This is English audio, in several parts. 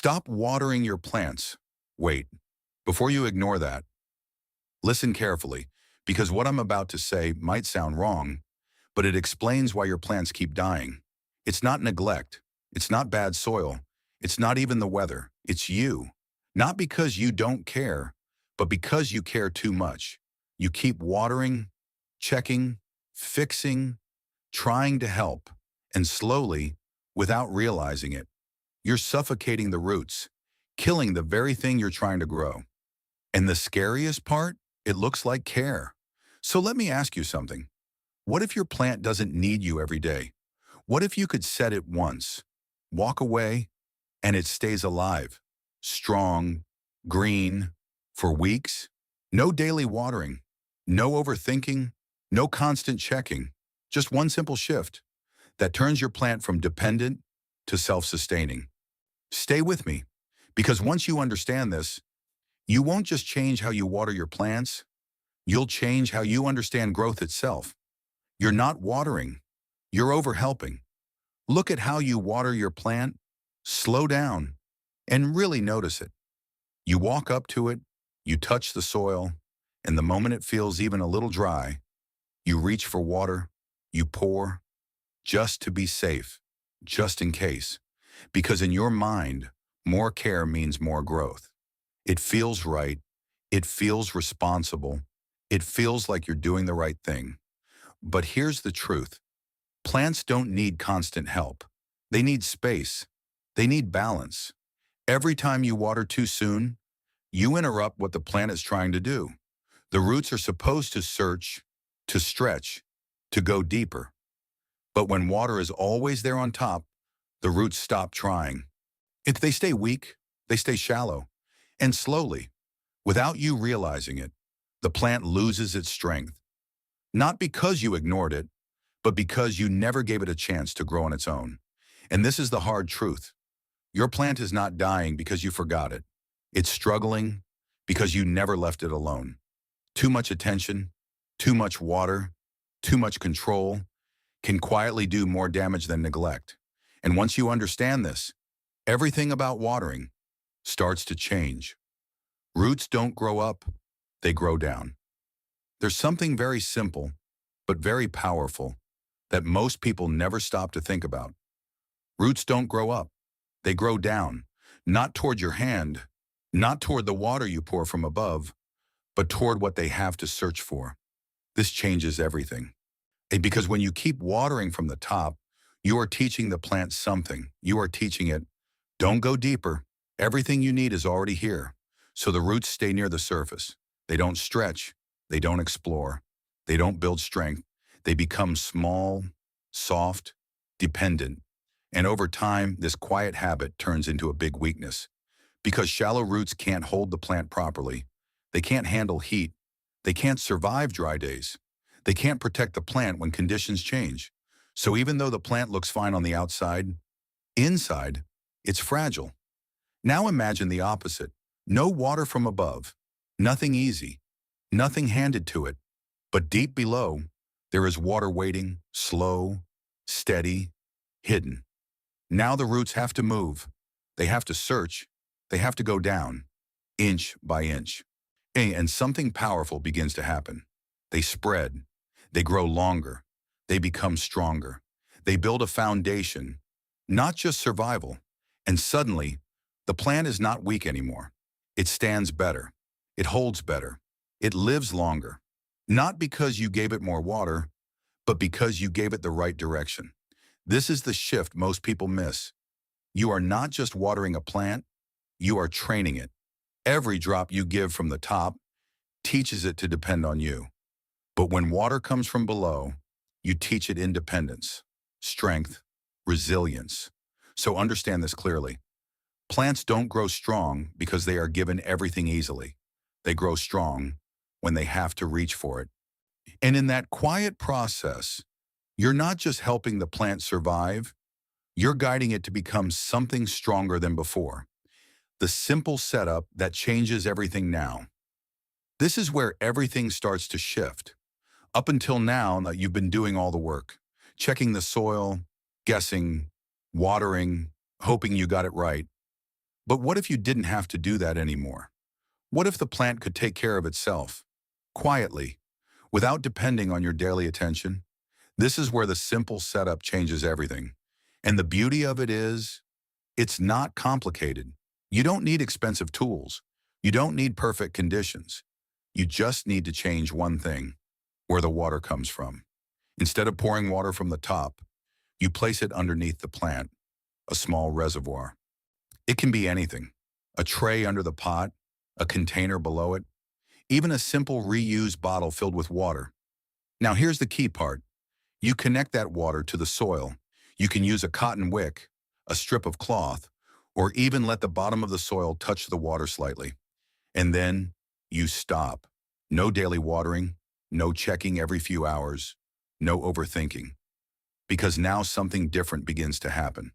Stop watering your plants. Wait, before you ignore that, listen carefully, because what I'm about to say might sound wrong, but it explains why your plants keep dying. It's not neglect. It's not bad soil. It's not even the weather. It's you. Not because you don't care, but because you care too much. You keep watering, checking, fixing, trying to help, and slowly, without realizing it, you're suffocating the roots, killing the very thing you're trying to grow. And the scariest part, it looks like care. So let me ask you something. What if your plant doesn't need you every day? What if you could set it once, walk away, and it stays alive, strong, green, for weeks? No daily watering, no overthinking, no constant checking, just one simple shift that turns your plant from dependent to self-sustaining. Stay with me, because once you understand this, you won't just change how you water your plants, you'll change how you understand growth itself. You're not watering, you're overhelping. Look at how you water your plant, slow down, and really notice it. You walk up to it, you touch the soil, and the moment it feels even a little dry, you reach for water, you pour, just to be safe, just in case. Because in your mind, more care means more growth. It feels right, it feels responsible, it feels like you're doing the right thing. But here's the truth. Plants don't need constant help. They need space. They need balance. Every time you water too soon, you interrupt what the plant is trying to do. The roots are supposed to search, to stretch, to go deeper. But when water is always there on top, the roots stop trying. If they stay weak, they stay shallow. And slowly, without you realizing it, the plant loses its strength. Not because you ignored it, but because you never gave it a chance to grow on its own. And this is the hard truth. Your plant is not dying because you forgot it. It's struggling because you never left it alone. Too much attention, too much water, too much control can quietly do more damage than neglect. And once you understand this, everything about watering starts to change. Roots don't grow up, they grow down. There's something very simple, but very powerful, that most people never stop to think about. Roots don't grow up, they grow down, not toward your hand, not toward the water you pour from above, but toward what they have to search for. This changes everything. And because when you keep watering from the top, you are teaching the plant something. You are teaching it, don't go deeper. Everything you need is already here. So the roots stay near the surface. They don't stretch. They don't explore. They don't build strength. They become small, soft, dependent. And over time, this quiet habit turns into a big weakness. Because shallow roots can't hold the plant properly. They can't handle heat. They can't survive dry days. They can't protect the plant when conditions change. So even though the plant looks fine on the outside, inside, it's fragile. Now imagine the opposite. No water from above. Nothing easy. Nothing handed to it. But deep below, there is water waiting, slow, steady, hidden. Now the roots have to move. They have to search. They have to go down, inch by inch. And something powerful begins to happen. They spread. They grow longer. They become stronger. They build a foundation, not just survival. And suddenly, the plant is not weak anymore. It stands better. It holds better. It lives longer. Not because you gave it more water, but because you gave it the right direction. This is the shift most people miss. You are not just watering a plant, you are training it. Every drop you give from the top teaches it to depend on you. But when water comes from below, you teach it independence, strength, resilience. So understand this clearly. Plants don't grow strong because they are given everything easily. They grow strong when they have to reach for it. And in that quiet process, you're not just helping the plant survive, you're guiding it to become something stronger than before. The simple setup that changes everything now. This is where everything starts to shift. Up until now, you've been doing all the work, checking the soil, guessing, watering, hoping you got it right. But what if you didn't have to do that anymore? What if the plant could take care of itself, quietly, without depending on your daily attention? This is where the simple setup changes everything. And the beauty of it is, it's not complicated. You don't need expensive tools. You don't need perfect conditions. You just need to change one thing, where the water comes from. Instead of pouring water from the top, you place it underneath the plant, a small reservoir. It can be anything: a tray under the pot, a container below it, even a simple reused bottle filled with water. Now here's the key part. You connect that water to the soil. You can use a cotton wick, a strip of cloth, or even let the bottom of the soil touch the water slightly. And then you stop. No daily watering, no checking every few hours, no overthinking. Because now something different begins to happen.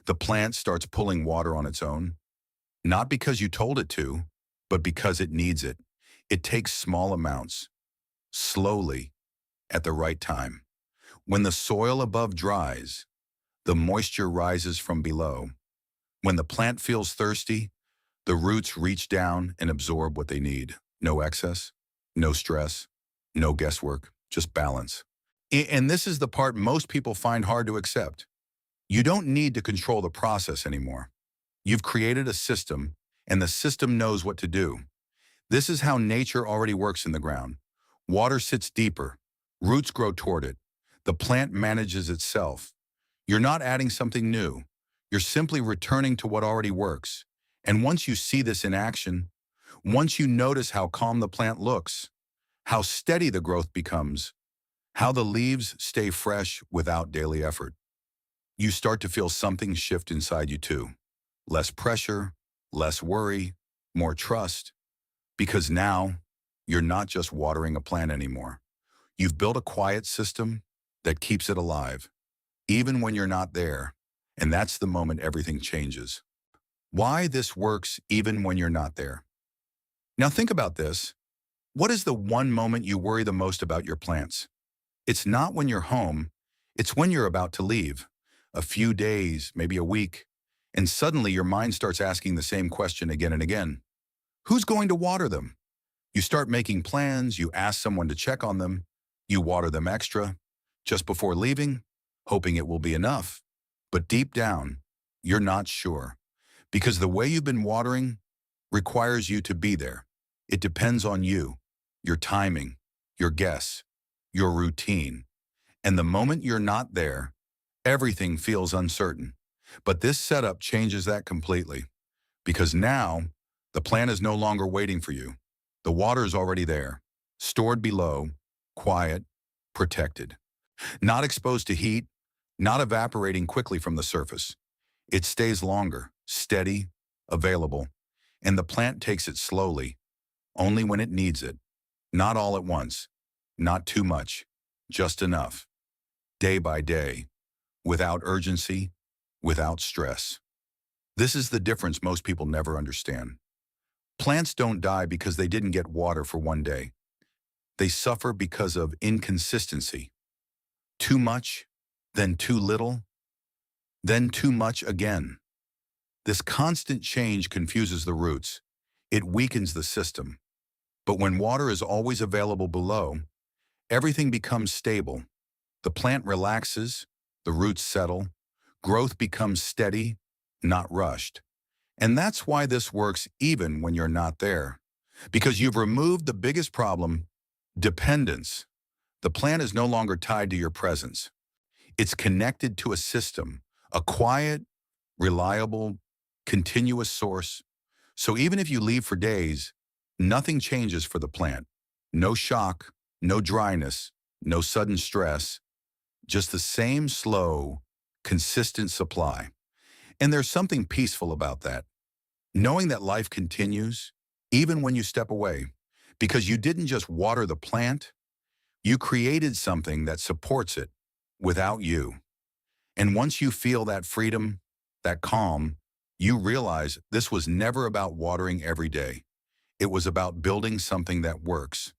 The plant starts pulling water on its own, not because you told it to, but because it needs it. It takes small amounts, slowly, at the right time. When the soil above dries, the moisture rises from below. When the plant feels thirsty, the roots reach down and absorb what they need. No excess, no stress, no guesswork, just balance. And this is the part most people find hard to accept. You don't need to control the process anymore. You've created a system, and the system knows what to do. This is how nature already works in the ground. Water sits deeper, roots grow toward it, the plant manages itself. You're not adding something new. You're simply returning to what already works. And once you see this in action, once you notice how calm the plant looks, how steady the growth becomes, how the leaves stay fresh without daily effort, you start to feel something shift inside you too. Less pressure, less worry, more trust. Because now, you're not just watering a plant anymore. You've built a quiet system that keeps it alive, even when you're not there. And that's the moment everything changes. Why this works even when you're not there. Now think about this. What is the one moment you worry the most about your plants? It's not when you're home, it's when you're about to leave. A few days, maybe a week, and suddenly your mind starts asking the same question again and again. Who's going to water them? You start making plans, you ask someone to check on them, you water them extra, just before leaving, hoping it will be enough. But deep down, you're not sure, because the way you've been watering requires you to be there. It depends on you, your timing, your guess, your routine. And the moment you're not there, everything feels uncertain. But this setup changes that completely, because now the plant is no longer waiting for you. The water is already there, stored below, quiet, protected. Not exposed to heat, not evaporating quickly from the surface. It stays longer, steady, available, and the plant takes it slowly, only when it needs it. Not all at once, not too much, just enough. Day by day, without urgency, without stress. This is the difference most people never understand. Plants don't die because they didn't get water for one day. They suffer because of inconsistency. Too much, then too little, then too much again. This constant change confuses the roots. It weakens the system. But when water is always available below, everything becomes stable. The plant relaxes, the roots settle, growth becomes steady, not rushed. And that's why this works even when you're not there. Because you've removed the biggest problem, dependence. The plant is no longer tied to your presence. It's connected to a system, a quiet, reliable, continuous source. So even if you leave for days, nothing changes for the plant. No shock, no dryness, no sudden stress, just the same slow, consistent supply. And there's something peaceful about that. Knowing that life continues, even when you step away, because you didn't just water the plant, you created something that supports it without you. And once you feel that freedom, that calm, you realize this was never about watering every day. It was about building something that works,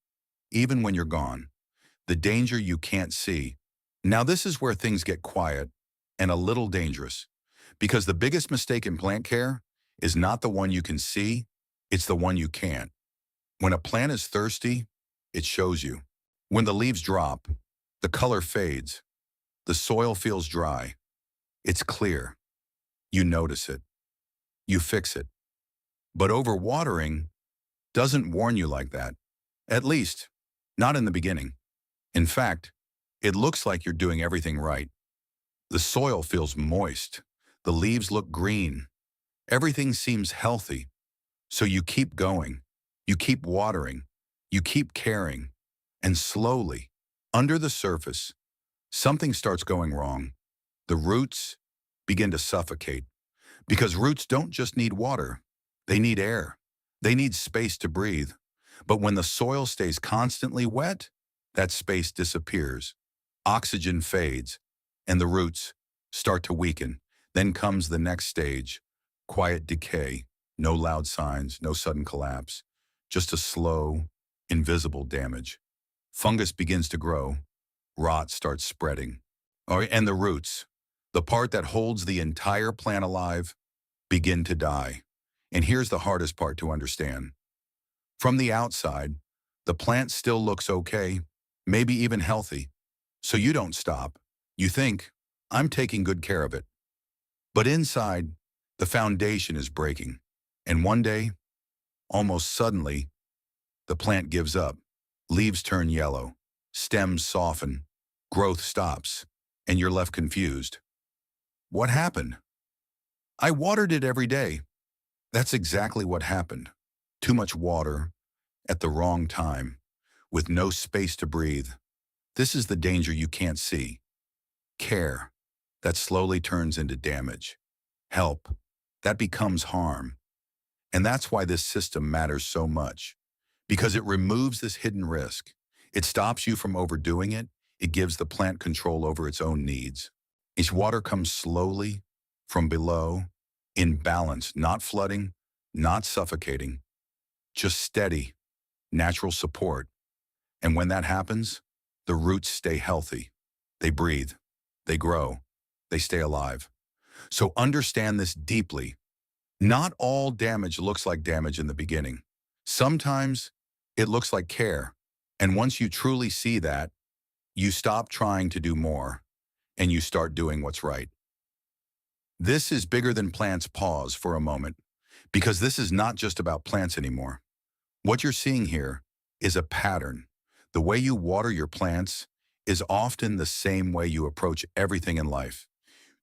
even when you're gone. The danger you can't see. Now this is where things get quiet and a little dangerous, because the biggest mistake in plant care is not the one you can see, it's the one you can't. When a plant is thirsty, it shows you. When the leaves drop, the color fades, the soil feels dry, it's clear. You notice it. You fix it. But overwatering doesn't warn you like that. At least, not in the beginning. In fact, it looks like you're doing everything right. The soil feels moist. The leaves look green. Everything seems healthy. So you keep going. You keep watering. You keep caring. And slowly, under the surface, something starts going wrong. The roots begin to suffocate. Because roots don't just need water. They need air. They need space to breathe. But when the soil stays constantly wet, that space disappears. Oxygen fades, and the roots start to weaken. Then comes the next stage, quiet decay. No loud signs, no sudden collapse, just a slow, invisible damage. Fungus begins to grow. Rot starts spreading. And the roots, the part that holds the entire plant alive, begin to die. And here's the hardest part to understand. From the outside, the plant still looks okay, maybe even healthy. So you don't stop. You think, I'm taking good care of it. But inside, the foundation is breaking. And one day, almost suddenly, the plant gives up. Leaves turn yellow, stems soften, growth stops, and you're left confused. What happened? I watered it every day. That's exactly what happened. Too much water, at the wrong time, with no space to breathe. This is the danger you can't see. Care, that slowly turns into damage. Help, that becomes harm. And that's why this system matters so much. Because it removes this hidden risk. It stops you from overdoing it. It gives the plant control over its own needs. Each water comes slowly, from below, in balance, not flooding, not suffocating, just steady, natural support. And when that happens, the roots stay healthy. They breathe, they grow, they stay alive. So understand this deeply. Not all damage looks like damage in the beginning. Sometimes it looks like care. And once you truly see that, you stop trying to do more and you start doing what's right. This is bigger than plants. Pause for a moment, because this is not just about plants anymore. What you're seeing here is a pattern. The way you water your plants is often the same way you approach everything in life.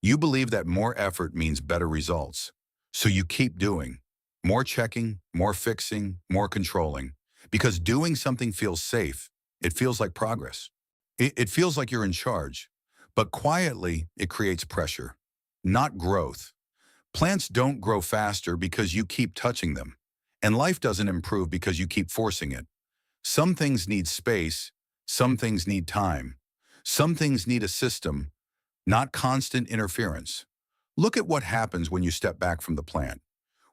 You believe that more effort means better results. So you keep doing more checking, more fixing, more controlling. Because doing something feels safe. It feels like progress. It feels like you're in charge. But quietly, it creates pressure, not growth. Plants don't grow faster because you keep touching them. And life doesn't improve because you keep forcing it. Some things need space. Some things need time. Some things need a system, not constant interference. Look at what happens when you step back from the plant.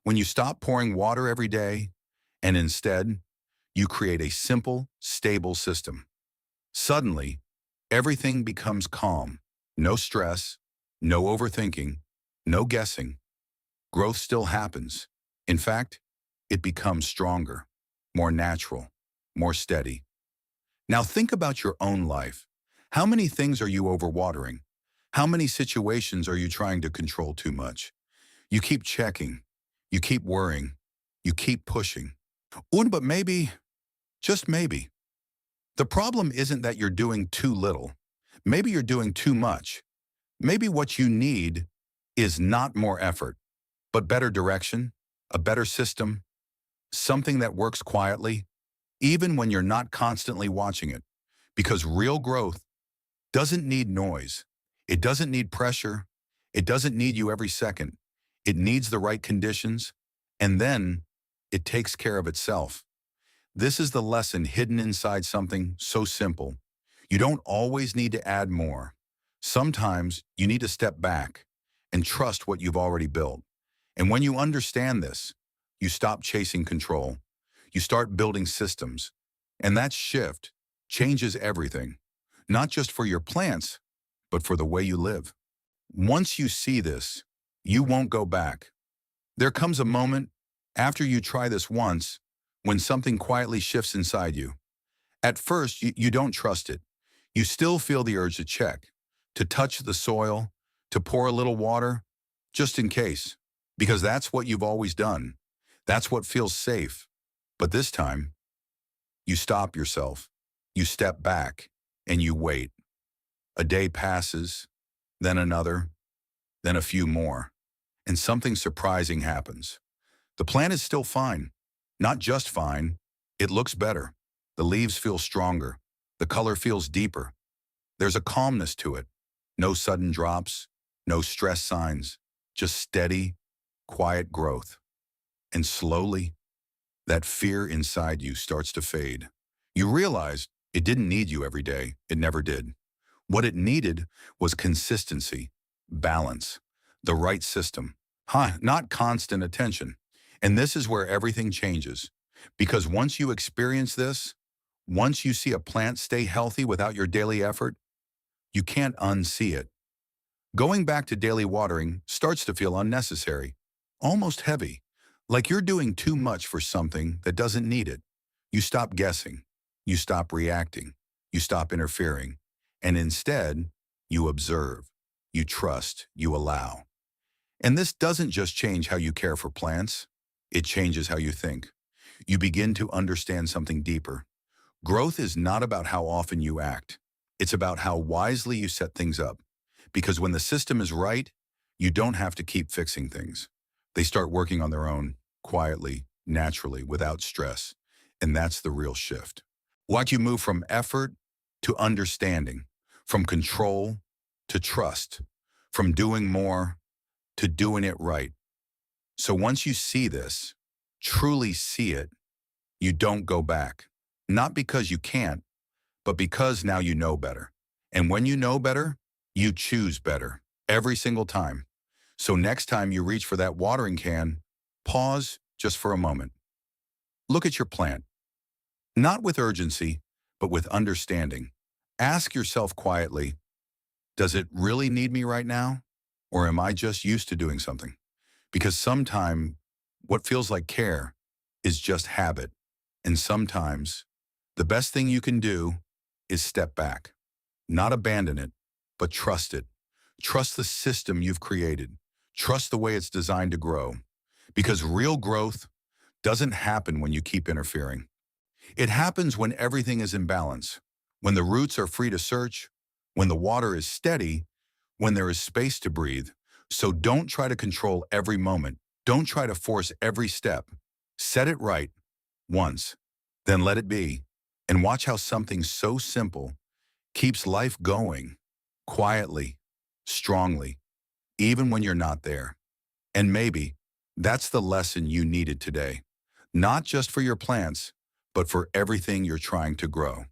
When you stop pouring water every day, and instead, you create a simple, stable system. Suddenly, everything becomes calm. No stress, no overthinking, no guessing. Growth still happens. In fact, it becomes stronger, more natural, more steady. Now think about your own life. How many things are you overwatering? How many situations are you trying to control too much? You keep checking, you keep worrying, you keep pushing. But maybe, just maybe, the problem isn't that you're doing too little. Maybe you're doing too much. Maybe what you need is not more effort, but better direction, a better system, something that works quietly, even when you're not constantly watching it. Because real growth doesn't need noise. It doesn't need pressure. It doesn't need you every second. It needs the right conditions, and then it takes care of itself. This is the lesson hidden inside something so simple. You don't always need to add more. Sometimes you need to step back and trust what you've already built. And when you understand this, you stop chasing control. You start building systems. And that shift changes everything, not just for your plants, but for the way you live. Once you see this, you won't go back. There comes a moment after you try this once when something quietly shifts inside you. At first, you don't trust it. You still feel the urge to check, to touch the soil, to pour a little water, just in case, because that's what you've always done. That's what feels safe. But this time, you stop yourself. You step back and you wait. A day passes, then another, then a few more, and something surprising happens. The plant is still fine. Not just fine, it looks better. The leaves feel stronger. The color feels deeper. There's a calmness to it. No sudden drops, no stress signs, just steady, quiet growth. And slowly, that fear inside you starts to fade. You realize it didn't need you every day. It never did. What it needed was consistency, balance, the right system, not constant attention. And this is where everything changes. Because once you experience this, once you see a plant stay healthy without your daily effort, you can't unsee it. Going back to daily watering starts to feel unnecessary, almost heavy, like you're doing too much for something that doesn't need it. You stop guessing, you stop reacting, you stop interfering, and instead, you observe, you trust, you allow. And this doesn't just change how you care for plants, it changes how you think. You begin to understand something deeper. Growth is not about how often you act. It's about how wisely you set things up. Because when the system is right, you don't have to keep fixing things. They start working on their own, quietly, naturally, without stress. And that's the real shift. Watch you move from effort to understanding, from control to trust, from doing more to doing it right. So once you see this, truly see it, you don't go back. Not because you can't, but because now you know better. And when you know better, you choose better every single time. So next time you reach for that watering can, pause just for a moment. Look at your plant, not with urgency, but with understanding. Ask yourself quietly, does it really need me right now? Or am I just used to doing something? Because sometimes what feels like care is just habit. And sometimes the best thing you can do is step back, not abandon it, but trust it. Trust the system you've created. Trust the way it's designed to grow. Because real growth doesn't happen when you keep interfering. It happens when everything is in balance, when the roots are free to search, when the water is steady, when there is space to breathe. So don't try to control every moment. Don't try to force every step. Set it right once, then let it be. And watch how something so simple keeps life going, quietly, strongly, even when you're not there. And maybe that's the lesson you needed today, not just for your plants, but for everything you're trying to grow.